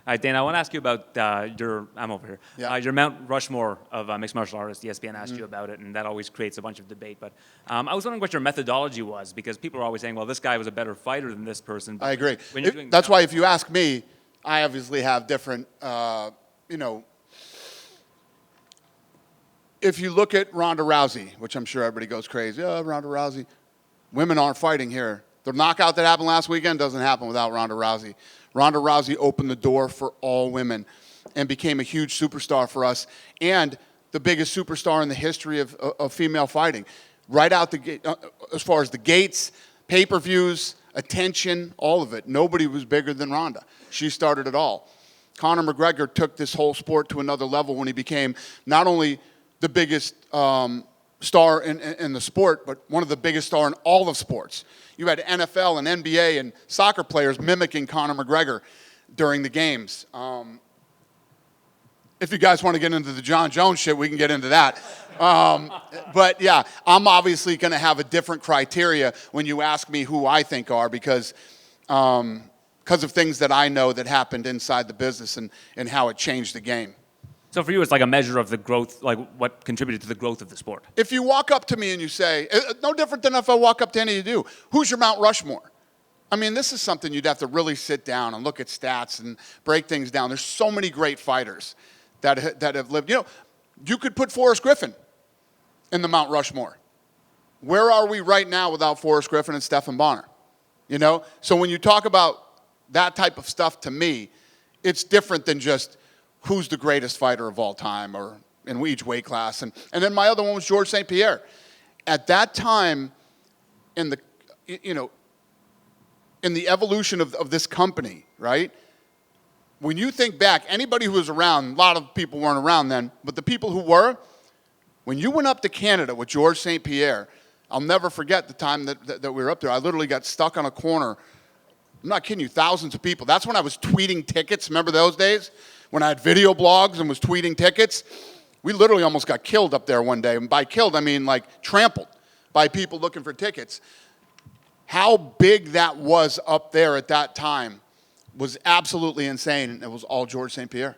right, Dana, I want to ask you about I'm over here. Yeah. Your Mount Rushmore of mixed martial artists. ESPN asked you about it, and that always creates a bunch of debate. But I was wondering what your methodology was, because people are always saying, well, this guy was a better fighter than this person. But I agree. When you're doing That's why if you ask me, I obviously have different, if you look at Ronda Rousey, which I'm sure everybody goes crazy, Ronda Rousey, women aren't fighting here. The knockout that happened last weekend doesn't happen without Ronda Rousey. Ronda Rousey opened the door for all women and became a huge superstar for us, and the biggest superstar in the history of female fighting. Right out the gate, as far as the gates, pay-per-views, attention, all of it. Nobody was bigger than Ronda. She started it all. Conor McGregor took this whole sport to another level when he became not only the biggest star in the sport, but one of the biggest stars in all of sports. You had NFL and NBA and soccer players mimicking Conor McGregor during the games. If you guys want to get into the Jon Jones shit, we can get into that. But yeah, I'm obviously going to have a different criteria when you ask me who I think are, because of things that I know that happened inside the business and how it changed the game. So for you, it's like a measure of the growth, like what contributed to the growth of the sport. If you walk up to me and you say, no different than if I walk up to any of you, who's your Mount Rushmore? I mean, this is something you'd have to really sit down and look at stats and break things down. There's so many great fighters that have lived. You could put Forrest Griffin in the Mount Rushmore. Where are we right now without Forrest Griffin and Stephen Bonner? So when you talk about that type of stuff, to me, it's different than just who's the greatest fighter of all time or in each weight class. And then my other one was George St-Pierre. At that time, in the evolution of this company, right? When you think back, anybody who was around, a lot of people weren't around then, but the people who were, when you went up to Canada with George St-Pierre, I'll never forget the time that we were up there. I literally got stuck on a corner. I'm not kidding you, thousands of people. That's when I was tweeting tickets. Remember those days? When I had video blogs and was tweeting tickets? We literally almost got killed up there one day. And by killed, I mean like trampled by people looking for tickets. How big that was up there at that time was absolutely insane. And it was all George St-Pierre.